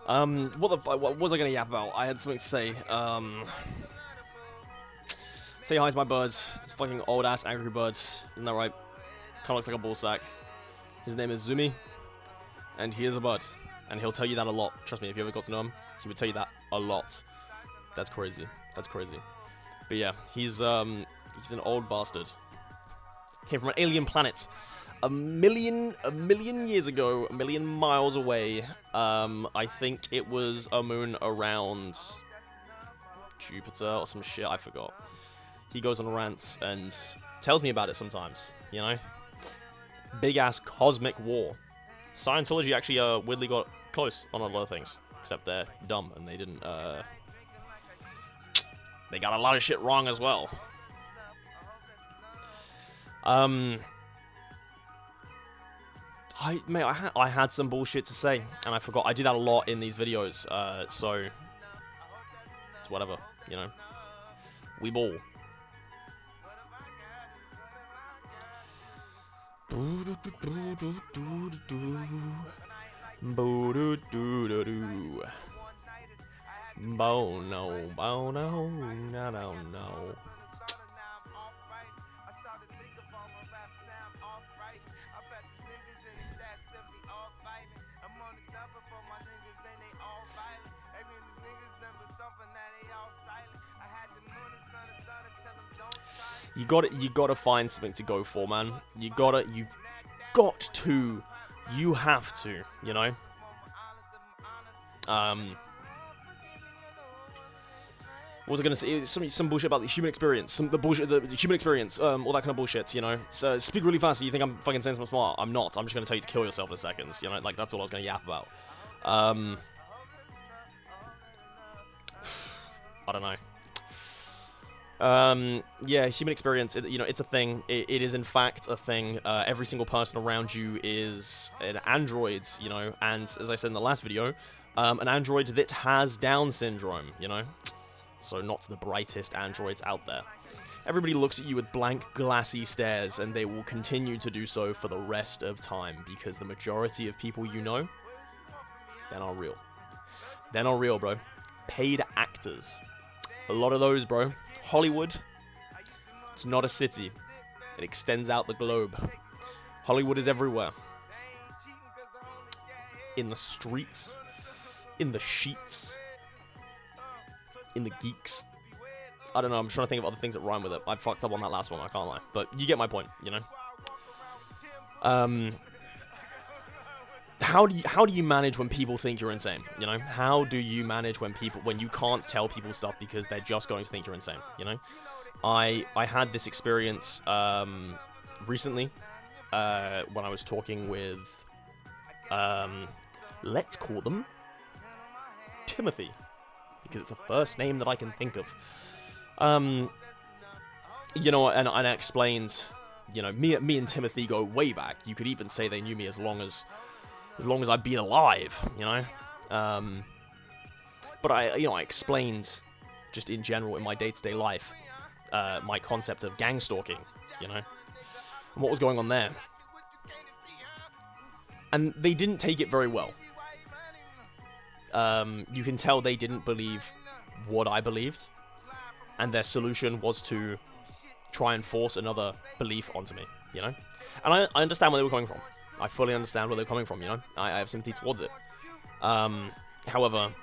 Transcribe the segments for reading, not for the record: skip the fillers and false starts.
What was I gonna yap about? I had something to say. Say hi to my bird. This fucking old ass angry bird. Isn't that right? Kinda looks like a ball sack. His name is Zumi, and he is a bird. And he'll tell you that a lot. Trust me, if you ever got to know him, he would tell you that a lot. That's crazy. That's crazy. But yeah, he's an old bastard. Came from an alien planet. A million years ago, a million miles away. I think it was a moon around Jupiter or some shit, I forgot. He goes on rants and tells me about it sometimes, you know? Big ass cosmic war. Scientology actually weirdly got close on a lot of things, except they're dumb and they didn't they got a lot of shit wrong as well. I had some bullshit to say and I forgot. I do that a lot in these videos, so it's whatever, you know. We ball. Bono, no. You gotta find something to go for, man. You have to, you know. What was I gonna say? Some bullshit about the human experience, the human experience, all that kind of bullshit, you know. So speak really fast so you think I'm fucking saying something smart. I'm not. I'm just gonna tell you to kill yourself in seconds, you know. Like that's all I was gonna yap about. I don't know. Yeah, human experience, you know, it's a thing. It is in fact a thing. Every single person around you is an android, you know, and as I said in the last video, an android that has Down syndrome, you know, so not the brightest androids out there. Everybody looks at you with blank, glassy stares, and they will continue to do so for the rest of time, because the majority of people you know, they're not real. They're not real, bro. Paid actors. A lot of those, bro. Hollywood, it's not a city. It extends out the globe. Hollywood is everywhere. In the streets, in the sheets, in the geeks. I don't know, I'm trying to think of other things that rhyme with it. I fucked up on that last one, I can't lie. But you get my point, you know? How do you manage when people think you're insane, you know? How do you manage when you can't tell people stuff because they're just going to think you're insane, you know? I had this experience recently when I was talking with let's call them Timothy, because it's the first name that I can think of. You know, and I explained, you know, me and Timothy go way back. You could even say they knew me as long as I've been alive, you know. But I explained just in general in my day-to-day life my concept of gang stalking, you know, and what was going on there. And they didn't take it very well. You can tell they didn't believe what I believed, and their solution was to try and force another belief onto me, you know. And I understand where they were coming from. I fully understand where they're coming from, you know. I have sympathy towards it. However,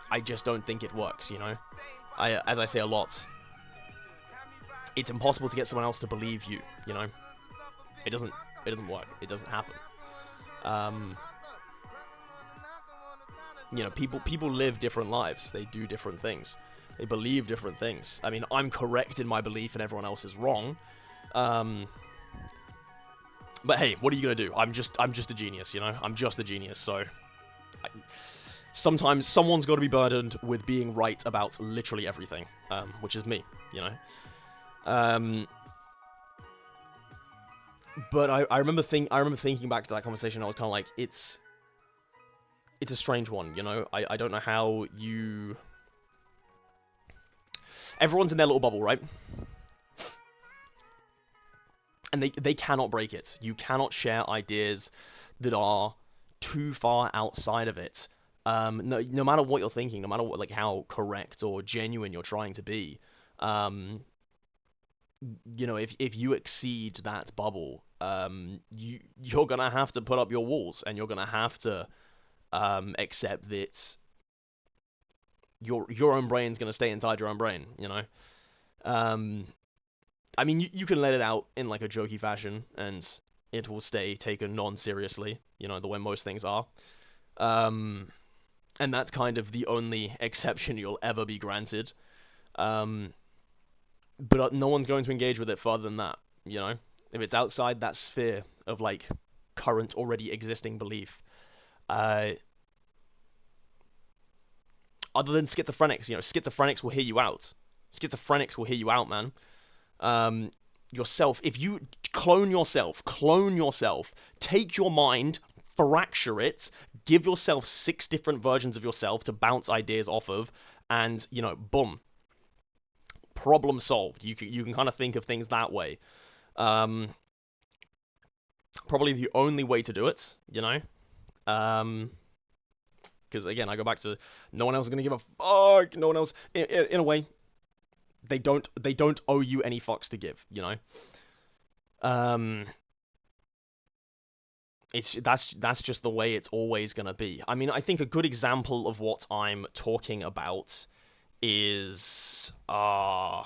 I just don't think it works, you know. As I say a lot, it's impossible to get someone else to believe you, you know. It doesn't work. It doesn't happen. You know, people live different lives. They do different things. They believe different things. I mean, I'm correct in my belief and everyone else is wrong. But hey, what are you gonna do? I'm just a genius, you know. I'm just a genius. So sometimes someone's got to be burdened with being right about literally everything, which is me, you know. But I remember thinking back to that conversation. I was kind of like, it's a strange one, you know. I don't know how you. Everyone's in their little bubble, right? And they cannot break it. You cannot share ideas that are too far outside of it No matter what you're thinking, no matter what, like, how correct or genuine you're trying to be, um, if you exceed that bubble, you're gonna have to put up your walls, and you're gonna have to accept that your own brain's gonna stay inside your own brain. Um, I mean, you can let it out in like a jokey fashion, and it will stay taken non-seriously. The way most things are. Um, and that's kind of the only exception you'll ever be granted. Um, but no one's going to engage with it further than that. If it's outside that sphere of like current already existing belief, uh, other than schizophrenics, schizophrenics will hear you out. Schizophrenics will hear you out, man. Um, yourself, if you clone yourself, take your mind, fracture it, give yourself 6 different versions of yourself to bounce ideas off of, and boom, problem solved. You can kind of think of things that way. Um, Probably the only way to do it, Um, because again, I go back to no one else is gonna give a fuck. No one else, in a way, they don't owe you any fucks to give. Um, that's just the way it's always gonna be. I mean, I think a good example of what I'm talking about is I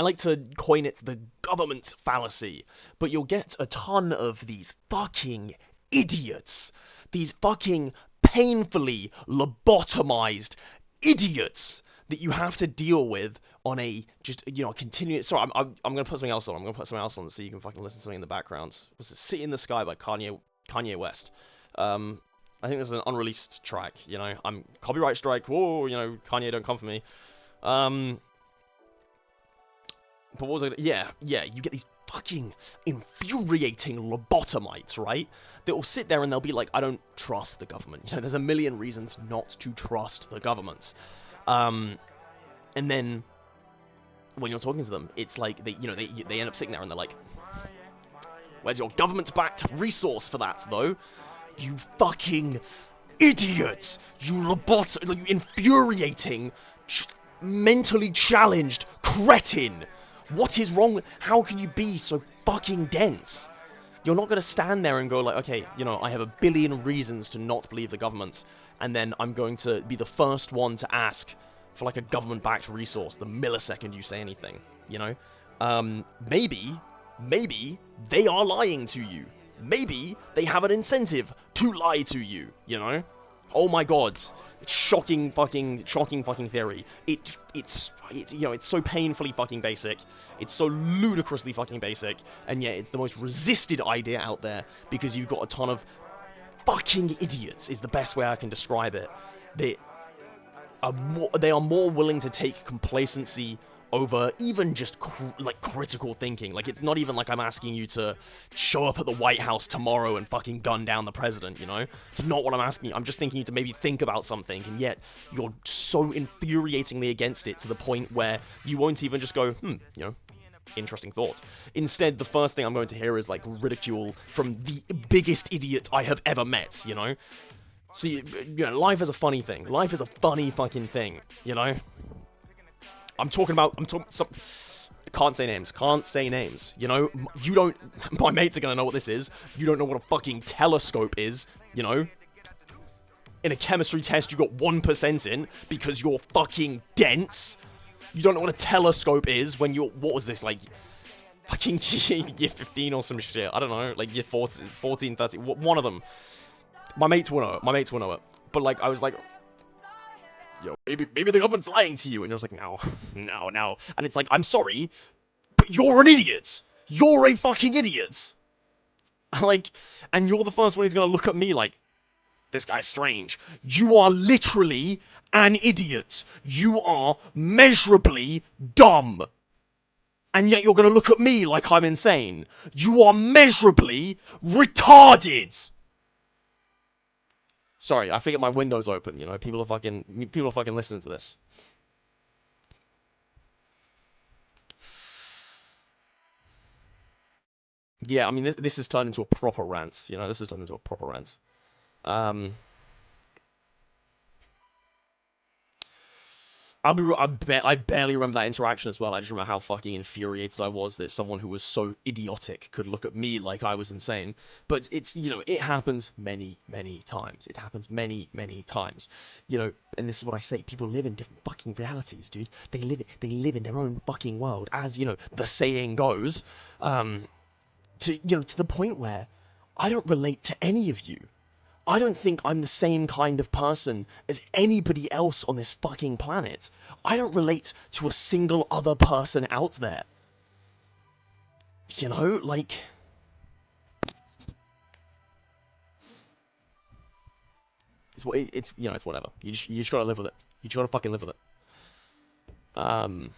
like to coin it the government fallacy, but you'll get a ton of these fucking idiots, these fucking painfully lobotomized idiots that you have to deal with on a just continuous. Sorry, I'm gonna put something else on. I'm gonna put something else on so you can fucking listen to something in the background. Was it "City in the Sky" by Kanye West? I think this is an unreleased track. I'm copyright strike. Whoa, Kanye, don't come for me. Um, but what was it? Yeah, you get these fucking infuriating lobotomites, right? That will sit there and they'll be like, I don't trust the government. There's a million reasons not to trust the government. And then when you're talking to them, it's like they end up sitting there and they're like, where's your government-backed resource for that, though? You fucking idiot! You infuriating, mentally challenged cretin! What is wrong? How can you be so fucking dense? You're not going to stand there and go like, okay, I have a billion reasons to not believe the government, and then I'm going to be the first one to ask for like a government-backed resource the millisecond you say anything, maybe they are lying to you. Maybe they have an incentive to lie to you, Oh my god. Shocking fucking theory. It's so painfully fucking basic. It's so ludicrously fucking basic, and yet it's the most resisted idea out there because you've got a ton of fucking idiots is the best way I can describe it. They are more willing to take complacency over even just critical thinking. Like, it's not even like I'm asking you to show up at the White House tomorrow and fucking gun down the president, It's not what I'm asking you. I'm just thinking you to maybe think about something, and yet you're so infuriatingly against it to the point where you won't even just go, interesting thought. Instead, the first thing I'm going to hear is like ridicule from the biggest idiot I have ever met, So, life is a funny thing. Life is a funny fucking thing, I'm talking, can't say names, you don't, my mates are gonna know what this is, you don't know what a fucking telescope is, In a chemistry test you got 1% in, because you're fucking dense, you don't know what a telescope is when you're, what was this, like, fucking year 15 or some shit, I don't know, like year 14, 13, one of them, my mates will know it, but like, I was like, maybe the government's lying to you, and you're just like, no, and it's like, I'm sorry, but you're an idiot, you're a fucking idiot, like, and you're the first one who's gonna look at me like, this guy's strange. You are literally an idiot, you are measurably dumb, and yet you're gonna look at me like I'm insane. You are measurably retarded. Sorry, I figured my window's open, people are fucking listening to this. Yeah, I mean, this has turned into a proper rant, this has turned into a proper rant. Um, I barely remember that interaction as well. I just remember how fucking infuriated I was that someone who was so idiotic could look at me like I was insane. But it's, it happens many, many times. It happens many, many times. And this is what I say. People live in different fucking realities, dude. They live in their own fucking world, as, the saying goes. To the point where I don't relate to any of you. I don't think I'm the same kind of person as anybody else on this fucking planet. I don't relate to a single other person out there. Like, it's whatever. You just gotta live with it. You just gotta fucking live with it. Um,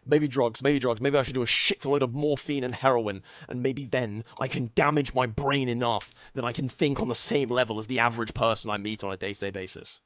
maybe drugs, maybe drugs. Maybe I should do a shitload of morphine and heroin, and maybe then I can damage my brain enough that I can think on the same level as the average person I meet on a day-to-day basis.